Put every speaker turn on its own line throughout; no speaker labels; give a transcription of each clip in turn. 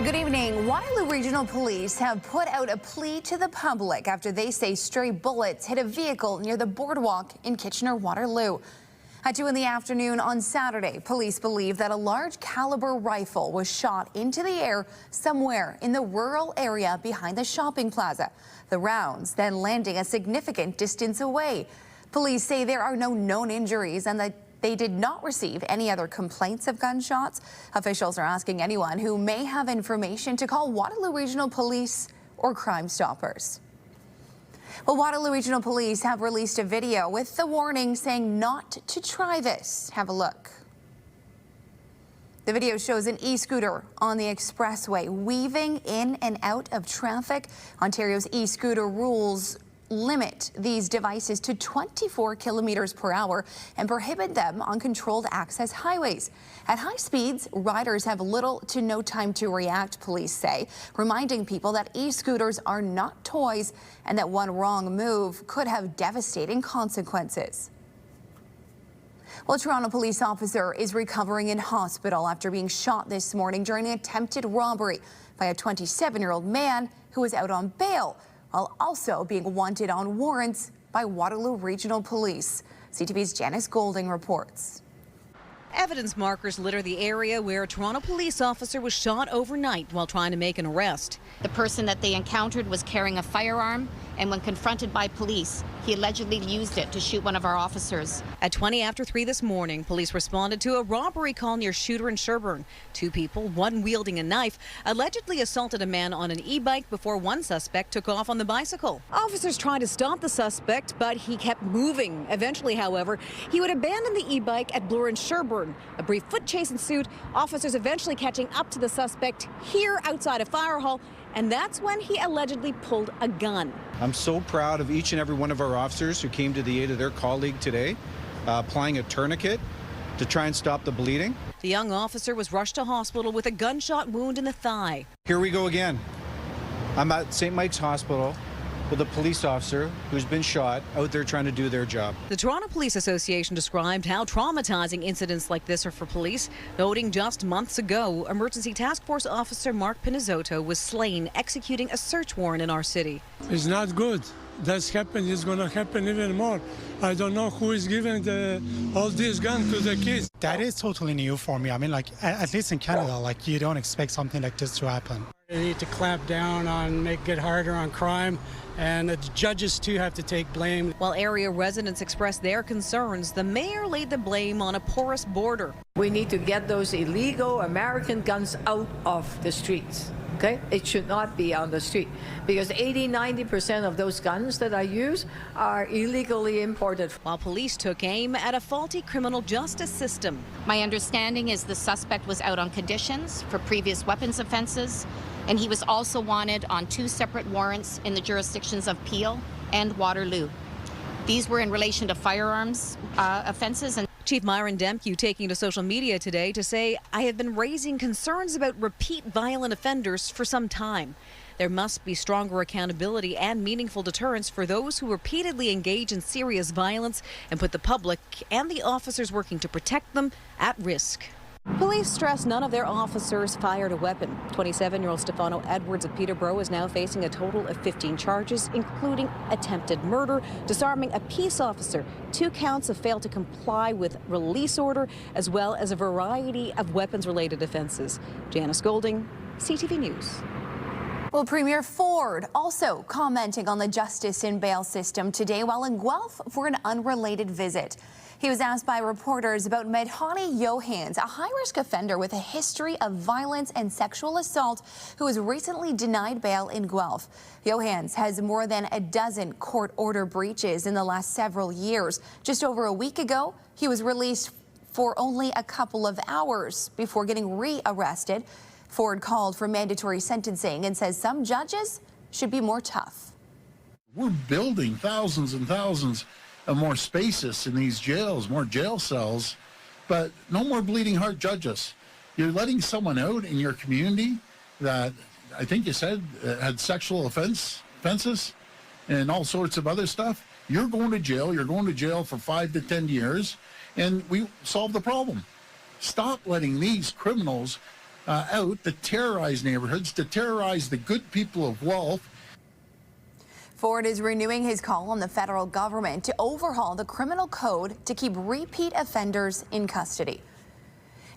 Good evening. Waterloo Regional Police have put out a plea to the public after they say stray bullets hit a vehicle near the boardwalk in Kitchener-Waterloo. At 2 in the afternoon on Saturday, police believe that a large caliber rifle was shot into the air somewhere in the rural area behind the shopping plaza. The rounds then landing a significant distance away. Police say there are no known injuries and that they did not receive any other complaints of gunshots. Officials are asking anyone who may have information to call Waterloo Regional Police or Crime Stoppers. Well, Waterloo Regional Police have released a video with the warning saying not to try this. Have a look. The video shows an e-scooter on the expressway weaving in and out of traffic. Ontario's e-scooter rules limit these devices to 24 kilometers per hour and prohibit them on controlled access highways. At high speeds, riders have little to no time to react, police say, reminding people that e-scooters are not toys and that one wrong move could have devastating consequences. Well, a Toronto police officer is recovering in hospital after being shot this morning during an attempted robbery by a 27-year-old man who was out on bail, while also being wanted on warrants by Waterloo Regional Police. CTV's Janice Golding reports.
Evidence markers litter the area where a Toronto police officer was shot overnight while trying to make an arrest.
The person that they encountered was carrying a firearm, and when confronted by police, he allegedly used it to shoot one of our officers.
At 20 after 3 this morning, police responded to a robbery call near Shooter and Sherbourne. 2 people, one wielding a knife, allegedly assaulted a man on an e-bike before one suspect took off on the bicycle. Officers tried to stop the suspect, but he kept moving. Eventually, however, he would abandon the e-bike at Bloor and Sherbourne. A brief foot chase ensued, officers eventually catching up to the suspect here outside a fire hall, and that's when he allegedly pulled a gun.
I'm so proud of each and every one of our officers who came to the aid of their colleague today, applying a tourniquet to try and stop the bleeding.
The young officer was rushed to hospital with a gunshot wound in the thigh.
Here we go again. I'm at St. Mike's Hospital with a police officer who's been shot out there trying to do their job.
The Toronto Police Association described how traumatizing incidents like this are for police, noting just months ago, Emergency Task Force Officer Mark Pinizotto was slain executing a search warrant in our city.
It's not good. That's happened. It's going to happen even more. I don't know who is giving all these guns to the kids.
That is totally new for me. I mean, like, at least in Canada, like, you don't expect something like this to happen.
They need to clamp down on, make it harder on crime, and the judges too have to take blame.
While area residents expressed their concerns, the mayor laid the blame on a porous border.
We need to get those illegal American guns out of the streets. Okay? It should not be on the street because 80–90% of those guns that I use are illegally imported.
While police took aim at a faulty criminal justice system.
My understanding is the suspect was out on conditions for previous weapons offenses, and he was also wanted on 2 separate warrants in the jurisdictions of Peel and Waterloo. These were in relation to firearms offenses.
Chief Myron Demke taking to social media today to say, I have been raising concerns about repeat violent offenders for some time. There must be stronger accountability and meaningful deterrence for those who repeatedly engage in serious violence and put the public and the officers working to protect them at risk. Police stress none of their officers fired a weapon. 27-year-old Stefano Edwards of Peterborough is now facing a total of 15 charges, including attempted murder, disarming a peace officer, 2 counts of failed to comply with release order, as well as a variety of weapons-related offenses. Janice Golding, CTV News.
Well, Premier Ford also commenting on the justice in bail system today while in Guelph for an unrelated visit. He was asked by reporters about Medhani Johans, a high-risk offender with a history of violence and sexual assault who was recently denied bail in Guelph. Johans has more than a dozen court order breaches in the last several years. Just over a week ago, he was released for only a couple of hours before getting re-arrested. Ford called for mandatory sentencing and says some judges should be more tough.
We're building thousands and thousands of more spaces in these jails, more jail cells, but no more bleeding heart judges. You're letting someone out in your community that I think you said had sexual offenses and all sorts of other stuff. You're going to jail. You're going to jail for 5 to 10 years, and we solve the problem. Stop letting these criminals out to terrorize neighborhoods, to terrorize the good people of Guelph.
Ford is renewing his call on the federal government to overhaul the criminal code to keep repeat offenders in custody.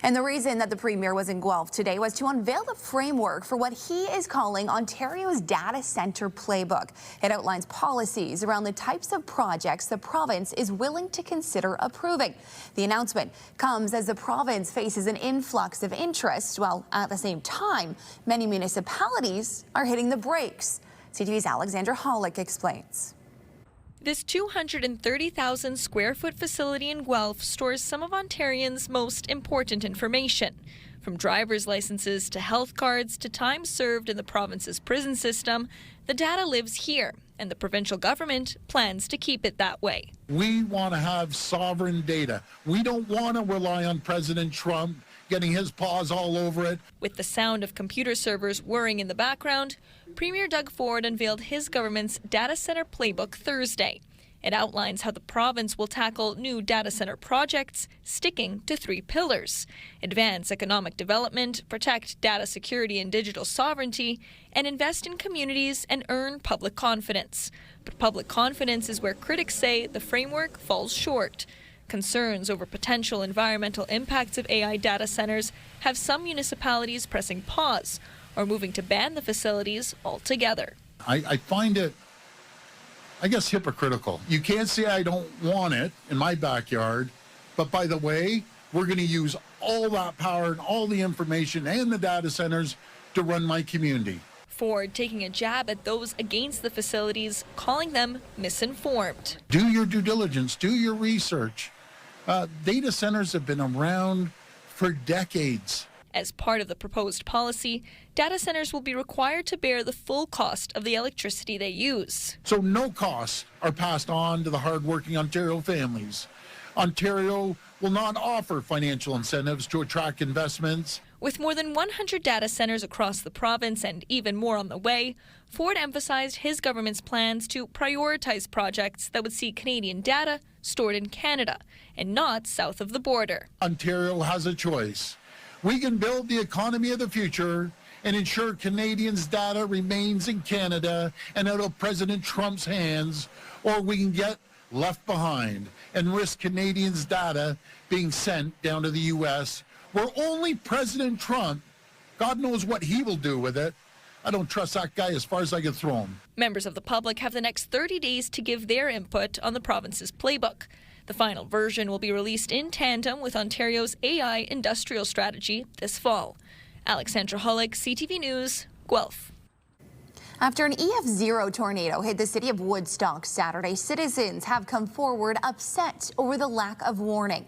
And the reason that the Premier was in Guelph today was to unveil the framework for what he is calling Ontario's data centre playbook. It outlines policies around the types of projects the province is willing to consider approving. The announcement comes as the province faces an influx of interest, while at the same time, many municipalities are hitting the brakes. CTV's Alexandra Hollick explains.
This 230,000 square foot facility in Guelph stores some of Ontarians' most important information. From driver's licenses to health cards to time served in the province's prison system, the data lives here, and the provincial government plans to keep it that way.
We want to have sovereign data. We don't want to rely on President Trump getting his paws all over it.
With the sound of computer servers whirring in the background, Premier Doug Ford unveiled his government's data center playbook Thursday. It outlines how the province will tackle new data center projects, sticking to 3 pillars: advance economic development, protect data security and digital sovereignty, and invest in communities and earn public confidence. But public confidence is where critics say the framework falls short. Concerns over potential environmental impacts of AI data centers have some municipalities pressing pause or moving to ban the facilities altogether.
I find it, I guess, hypocritical. You can't say I don't want it in my backyard, but by the way, we're going to use all that power and all the information and the data centers to run my community.
Ford taking a jab at those against the facilities, calling them misinformed.
Do your due diligence, do your research. Data centers have been around for decades.
As part of the proposed policy, data centers will be required to bear the full cost of the electricity they use.
So no costs are passed on to the hardworking Ontario families. Ontario will not offer financial incentives to attract investments.
With more than 100 data centers across the province and even more on the way, Ford emphasized his government's plans to prioritize projects that would see Canadian data stored in Canada and not south of the border.
Ontario has a choice. We can build the economy of the future and ensure Canadians' data remains in Canada and out of President Trump's hands, or we can get left behind and risk Canadians' data being sent down to the U.S., where only President Trump, God knows what he will do with it. I don't trust that guy as far as I can throw him.
Members of the public have the next 30 days to give their input on the province's playbook. The final version will be released in tandem with Ontario's AI industrial strategy this fall. Alexandra Hollick, CTV News, Guelph.
After an EF0 tornado hit the city of Woodstock Saturday, citizens have come forward upset over the lack of warning.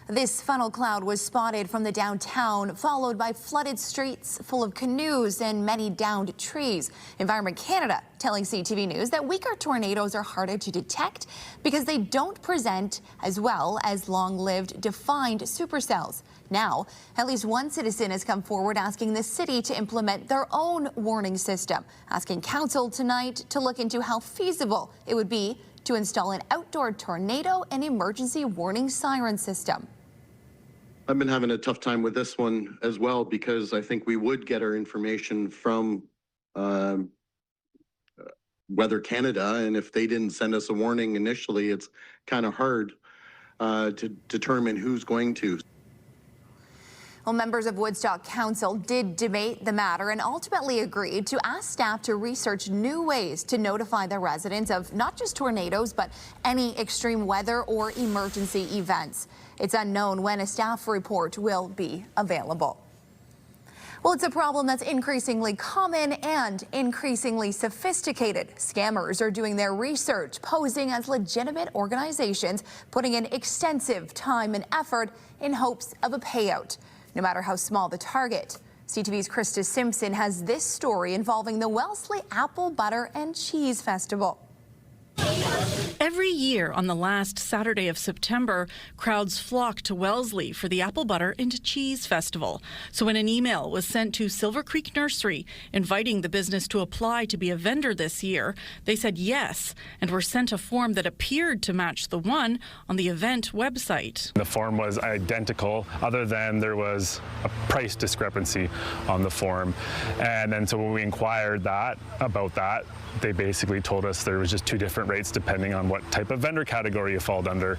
This funnel cloud was spotted from the downtown, followed by flooded streets full of canoes and many downed trees. Environment Canada telling CTV News that weaker tornadoes are harder to detect because they don't present as well as long-lived defined supercells. Now, at least one citizen has come forward asking the city to implement their own warning system, asking council tonight to look into how feasible it would be to install an outdoor tornado and emergency warning siren system.
I've been having a tough time with this one as well, because I think we would get our information from Weather Canada, and if they didn't send us a warning initially, it's kind of hard to determine who's going to.
Well, members of Woodstock Council did debate the matter and ultimately agreed to ask staff to research new ways to notify their residents of not just tornadoes, but any extreme weather or emergency events. It's unknown when a staff report will be available. Well, it's a problem that's increasingly common and increasingly sophisticated. Scammers are doing their research, posing as legitimate organizations, putting in extensive time and effort in hopes of a payout, no matter how small the target. CTV's Krista Simpson has this story involving the Wellesley Apple Butter and Cheese Festival.
Every year on the last Saturday of September, crowds flock to Wellesley for the Apple Butter and Cheese Festival. So when an email was sent to Silver Creek Nursery inviting the business to apply to be a vendor this year, they said yes and were sent a form that appeared to match the one on the event website.
The form was identical, other than there was a price discrepancy on the form. And then so when we inquired about that, they basically told us there was just two different rates depending on what type of vendor category you fall under.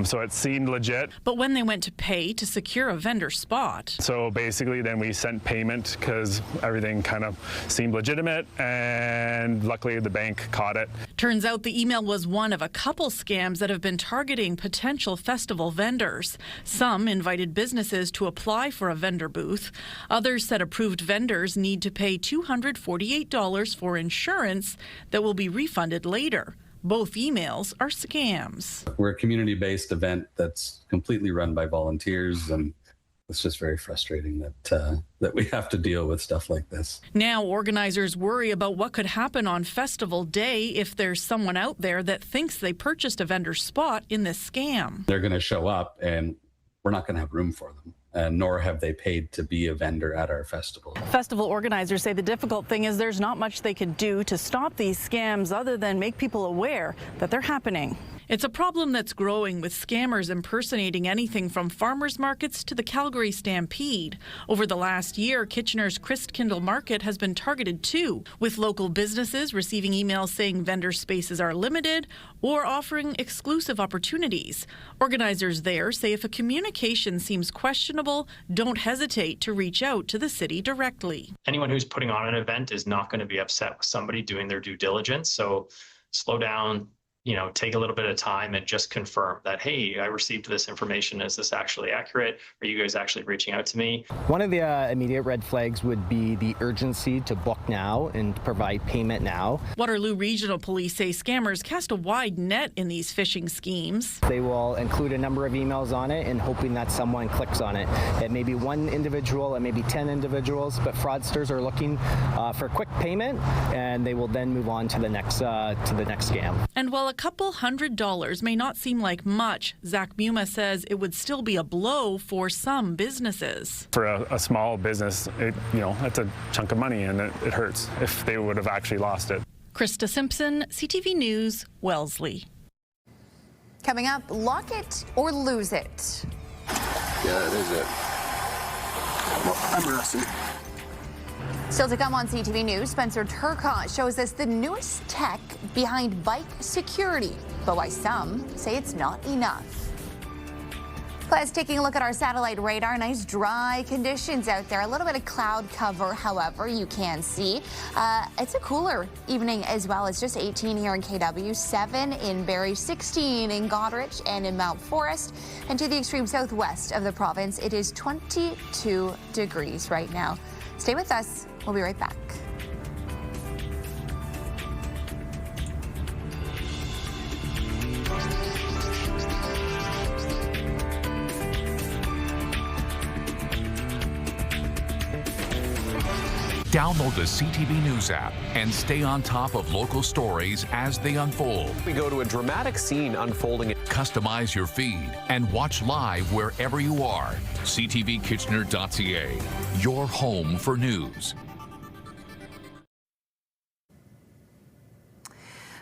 So it seemed legit.
But when they went to pay to secure a vendor spot.
So basically then we sent payment because everything kind of seemed legitimate, and luckily the bank caught it.
Turns out the email was one of a couple scams that have been targeting potential festival vendors. Some invited businesses to apply for a vendor booth. Others said approved vendors need to pay $248 for insurance that will be refunded later. Both emails are scams.
We're a community-based event that's completely run by volunteers, and it's just very frustrating that we have to deal with stuff like this.
Now organizers worry about what could happen on festival day if there's someone out there that thinks they purchased a vendor spot in this scam.
They're going to show up and we're not going to have room for them. Nor have they paid to be a vendor at our festival.
Festival organizers say the difficult thing is there's not much they could do to stop these scams other than make people aware that they're happening. It's a problem that's growing, with scammers impersonating anything from farmers markets to the Calgary Stampede. Over the last year, Kitchener's Christkindle Market has been targeted too, with local businesses receiving emails saying vendor spaces are limited or offering exclusive opportunities. Organizers there say if a communication seems questionable, don't hesitate to reach out to the city directly.
Anyone who's putting on an event is not going to be upset with somebody doing their due diligence, so slow down. Take a little bit of time and just confirm that, hey, I received this information. Is this actually accurate? Are you guys actually reaching out to me?
One of the immediate red flags would be the urgency to book now and provide payment now.
Waterloo Regional Police say scammers cast a wide net in these phishing schemes.
They will include a number of emails on it and hoping that someone clicks on it. It may be one individual, it may be 10 individuals, but fraudsters are looking for quick payment, and they will then move on to the next scam.
And while a couple $100 may not seem like much, Zach Muma says it would still be a blow for some businesses.
For a small business, that's a chunk of money, and it hurts if they would have actually lost it.
Krista Simpson, CTV News, Wellesley.
Coming up, lock it or lose it.
Yeah, that is it. Well, I'm arrested.
Still to come on CTV News, Spencer Turcotte shows us the newest tech behind bike security, but why some say it's not enough. Plus, taking a look at our satellite radar, nice dry conditions out there. A little bit of cloud cover, however, you can see. It's a cooler evening as well. It's just 18 here in KW, 7 in Barrie, 16 in Goderich and in Mount Forest. And to the extreme southwest of the province, it is 22 degrees right now. Stay with us. We'll be right back.
Download the CTV News app and stay on top of local stories as they unfold.
We go to a dramatic scene unfolding.
Customize your feed and watch live wherever you are. ctvkitchener.ca, your home for news.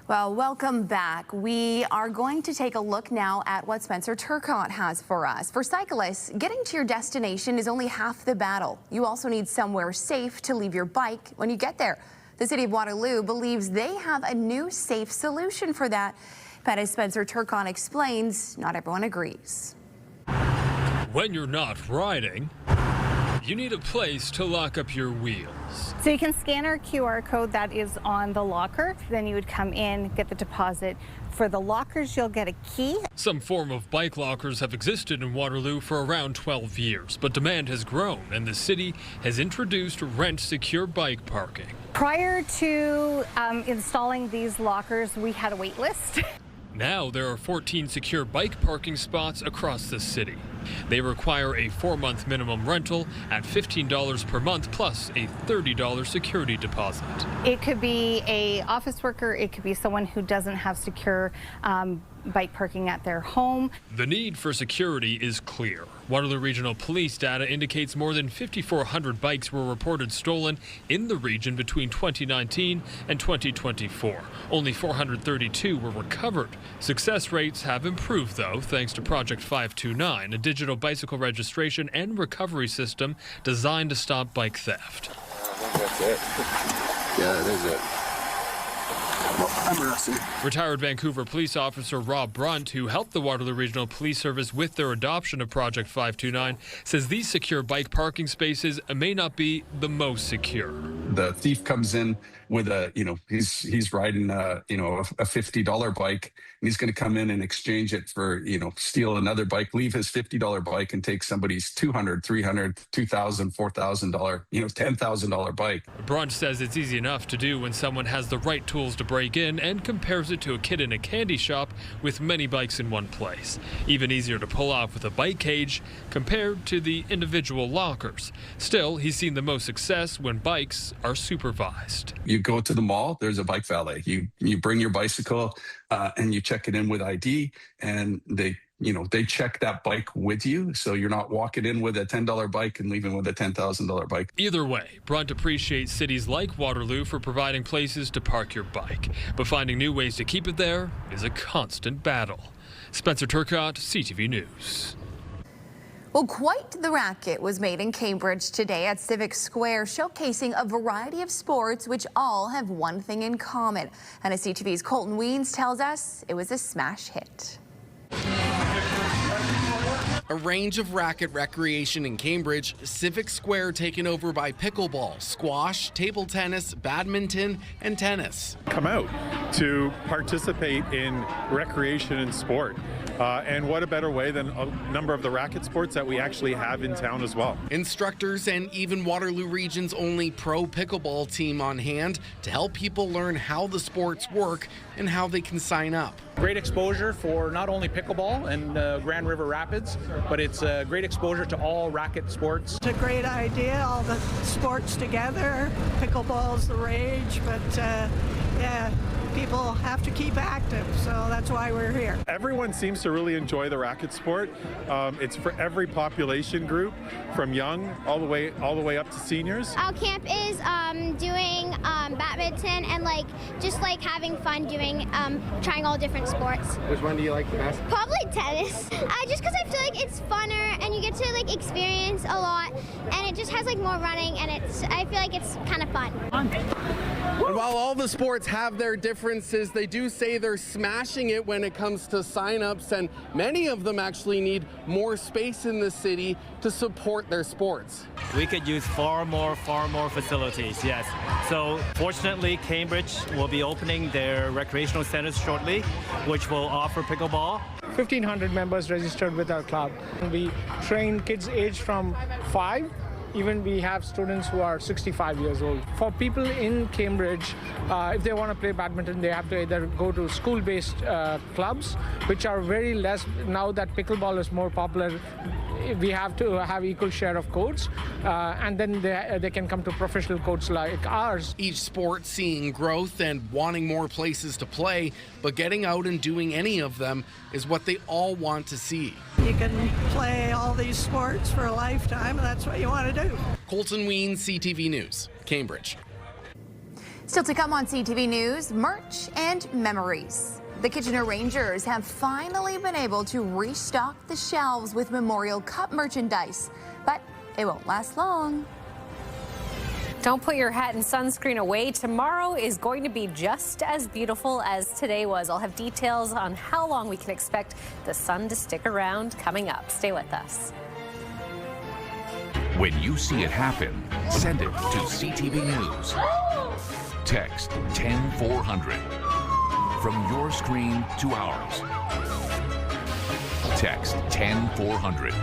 Well, welcome back. We are going to take a look now at what Spencer Turcotte has for us. For cyclists, getting to your destination is only half the battle. You also need somewhere safe to leave your bike when you get there. The city of Waterloo believes they have a new safe solution for that. But as Spencer Turcotte explains, not everyone agrees.
When you're not riding, you need a place to lock up your wheels.
So you can scan our QR code that is on the locker. Then you would come in, get the deposit. For the lockers, you'll get a key.
Some form of bike lockers have existed in Waterloo for around 12 years, but demand has grown and the city has introduced rent secure bike parking.
Prior to installing these lockers, we had a wait list.
Now there are 14 secure bike parking spots across the city. They require a 4-month minimum rental at $15 per month plus a $30 security deposit.
It could be an office worker, it could be someone who doesn't have secure bike parking at their home.
The need for security is clear. Waterloo Regional Police data indicates more than 5,400 bikes were reported stolen in the region between 2019 and 2024. Only 432 were recovered. Success rates have improved, though, thanks to Project 529, a digital bicycle registration and recovery system designed to stop bike theft.
I think that's it. Yeah, that is it. I'm arrested.
Retired Vancouver police officer Rob Brunt, who helped the Waterloo Regional Police Service with their adoption of Project 529, says these secure bike parking spaces may not be the most secure.
The thief comes in with a, he's riding a $50 bike, and he's going to come in and exchange it for, steal another bike, leave his $50 bike and take somebody's $200, $300, $2,000, $4,000, $10,000 bike.
Brunt says it's easy enough to do when someone has the right tools to break in, and compares it to a kid in a candy shop with many bikes in one place. Even easier to pull off with a bike cage compared to the individual lockers. Still, he's seen the most success when bikes are supervised.
You go to the mall, there's a bike valet. You bring your bicycle and you check it in with ID, and they check that bike with you, so you're not walking in with a $10 bike and leaving with a $10,000 bike.
Either way, Brunt appreciates cities like Waterloo for providing places to park your bike, but finding new ways to keep it there is a constant battle. Spencer Turcotte, CTV News.
Well, quite the racket was made in Cambridge today at Civic Square, showcasing a variety of sports which all have one thing in common. And as CTV's Colton Weens tells us, it was a smash hit.
A range of racket recreation in Cambridge, Civic Square taken over by pickleball, squash, table tennis, badminton, and tennis.
Come out to participate in recreation and sport. And what a better way than a number of the racket sports that we actually have in town as well.
Instructors and even Waterloo Region's only pro pickleball team on hand to help people learn how the sports work and how they can sign up.
Great exposure for not only pickleball and Grand River Rapids, but it's a great exposure to all racket sports.
It's a great idea, all the sports together. Pickleball's the rage, but yeah, people have to keep active, so that's why we're here.
Everyone seems to really enjoy the racket sport. It's for every population group, from young all the way up to seniors.
Our camp is doing badminton and just having fun doing trying all different sports.
Which one do you like the best?
Probably tennis. Just because I feel like it's funner and you get to experience a lot, and it just has more running, and I feel like it's kind of fun.
And while all the sports have their differences, they do say they're smashing it when it comes to signups, and many of them actually need more space in the city to support their sports.
We could use far more facilities, yes. So fortunately, Cambridge will be opening their recreational centers shortly, which will offer pickleball.
1,500 members registered with our club. We train kids aged from 5. Even we have students who are 65 years old. For people in Cambridge, if they want to play badminton, they have to either go to school-based clubs, which are very less. Now that pickleball is more popular, we have to have equal share of courts, and then they can come to professional courts like ours.
Each sport seeing growth and wanting more places to play, but getting out and doing any of them is what they all want to see.
You can play all these sports for a lifetime, and that's what you want to do.
Colton Weens, CTV News, Cambridge.
Still to come on CTV News, merch and memories. The Kitchener Rangers have finally been able to restock the shelves with Memorial Cup merchandise, but it won't last long.
Don't put your hat and sunscreen away. Tomorrow is going to be just as beautiful as today was. I'll have details on how long we can expect the sun to stick around coming up. Stay with us.
When you see it happen, send it to CTV News. Text 10400. From your screen to ours. Text 10400.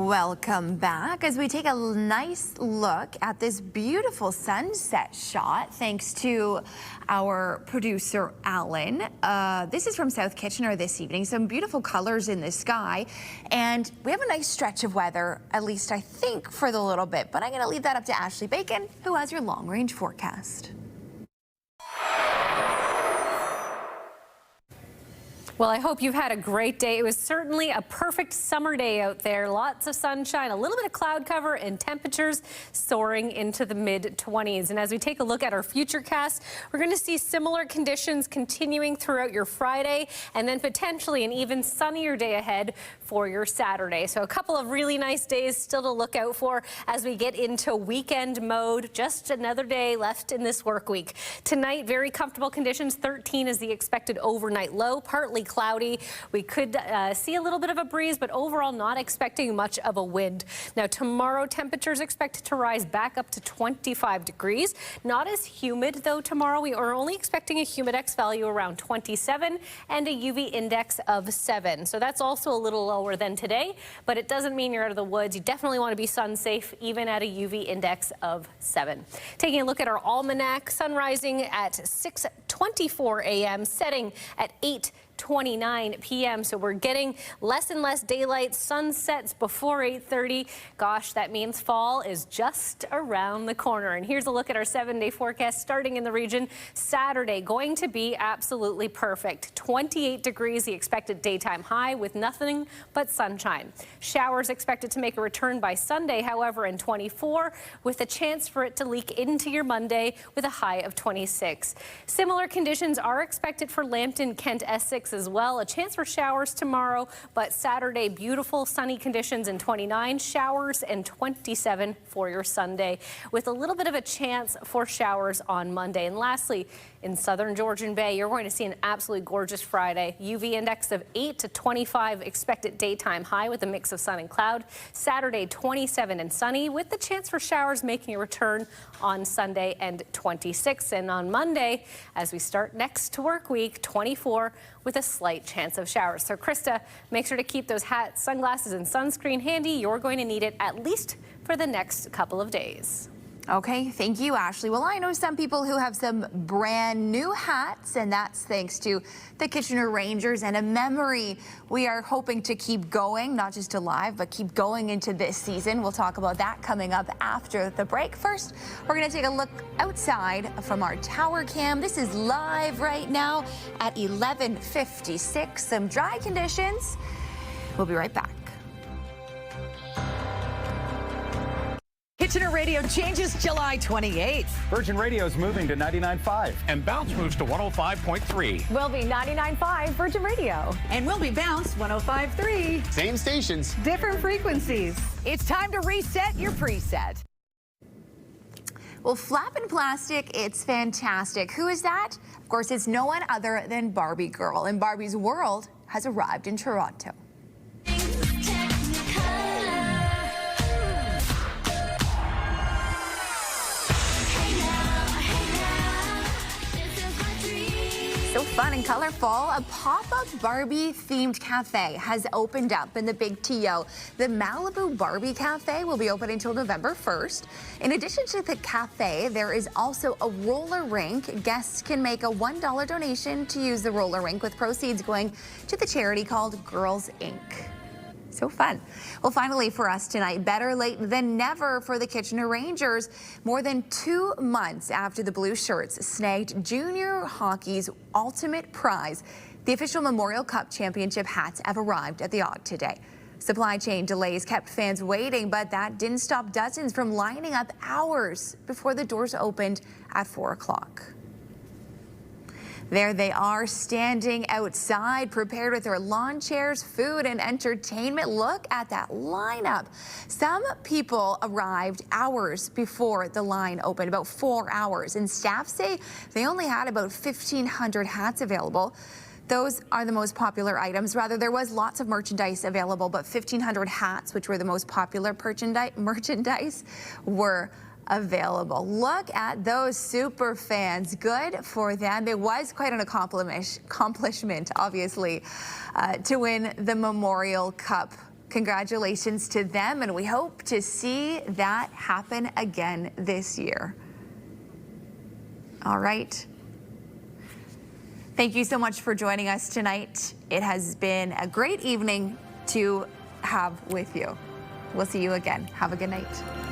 Welcome back as we take a nice look at this beautiful sunset shot thanks to our producer Alan. This is from South Kitchener this evening. Some beautiful colors in the sky, and we have a nice stretch of weather, at least I think for the little bit, but I'm going to leave that up to Ashley Bacon, who has your long range forecast.
Well, I hope you've had a great day. It was certainly a perfect summer day out there. Lots of sunshine, a little bit of cloud cover, and temperatures soaring into the mid-20s. And as we take a look at our futurecast, we're going to see similar conditions continuing throughout your Friday, and then potentially an even sunnier day ahead for your Saturday. So a couple of really nice days still to look out for as we get into weekend mode. Just another day left in this work week. Tonight, very comfortable conditions. 13 is the expected overnight low, partly cloudy. We could see a little bit of a breeze, but overall not expecting much of a wind. Now tomorrow, temperatures expected to rise back up to 25 degrees. Not as humid though tomorrow. We are only expecting a humidex value around 27 and a UV index of 7. So that's also a little lower than today, but it doesn't mean you're out of the woods. You definitely want to be sun safe even at a UV index of 7. Taking a look at our almanac, sun rising at 6:24 a.m., setting at 8:29 p.m. So we're getting less and less daylight. Sun sets before 8:30. Gosh, that means fall is just around the corner. And here's a look at our 7-day forecast starting in the region. Saturday going to be absolutely perfect. 28 degrees, the expected daytime high with nothing but sunshine. Showers expected to make a return by Sunday, however, in 24, with a chance for it to leak into your Monday with a high of 26. Similar conditions are expected for Lambton, Kent, Essex as well. A chance for showers tomorrow, but Saturday, beautiful sunny conditions in 29, showers and 27 for your Sunday, with a little bit of a chance for showers on Monday. And lastly, in southern Georgian Bay, you're going to see an absolutely gorgeous Friday. UV index of 8 to 25, expected daytime high with a mix of sun and cloud. Saturday, 27 and sunny with the chance for showers making a return on Sunday, and 26. And on Monday, as we start next work week, 24 with a slight chance of showers. So Krista, make sure to keep those hats, sunglasses, and sunscreen handy. You're going to need it at least for the next couple of days.
Okay, thank you, Ashley. Well, I know some people who have some brand new hats, and that's thanks to the Kitchener Rangers and a memory we are hoping to keep going, not just alive, but keep going into this season. We'll talk about that coming up after the break. First, we're going to take a look outside from our tower cam. This is live right now at 11:56. Some dry conditions. We'll be right back.
Kitchener Radio changes July 28th.
Virgin Radio is moving to 99.5.
And Bounce moves to 105.3.
We'll be 99.5 Virgin Radio. And we'll be Bounce 105.3.
Same stations.
Different frequencies. It's time to reset your preset.
Well, Flappin' Plastic, it's fantastic. Who is that? Of course, it's no one other than Barbie Girl. And Barbie's world has arrived in Toronto. So fun and colorful. A pop-up Barbie-themed cafe has opened up in the Big TO. The Malibu Barbie Cafe will be open until November 1st. In addition to the cafe, there is also a roller rink. Guests can make a $1 donation to use the roller rink, with proceeds going to the charity called Girls Inc. So fun. Well, finally for us tonight, better late than never for the Kitchener Rangers. More than 2 months after the Blue Shirts snagged junior hockey's ultimate prize, the official Memorial Cup Championship hats have arrived at the Odd today. Supply chain delays kept fans waiting, but that didn't stop dozens from lining up hours before the doors opened at 4 o'clock. There they are, standing outside, prepared with their lawn chairs, food, and entertainment. Look at that lineup. Some people arrived hours before the line opened, about 4 hours, and staff say they only had about 1,500 hats available. Those are the most popular items. Rather, there was lots of merchandise available, but 1,500 hats, which were the most popular merchandise, were available. Look at those super fans. Good for them. It was quite an accomplishment, obviously, to win the Memorial Cup Congratulations to them, and we hope to see that happen again this year. All right. Thank you so much for joining us tonight. It has been a great evening to have with you. We'll see you again. Have a good night.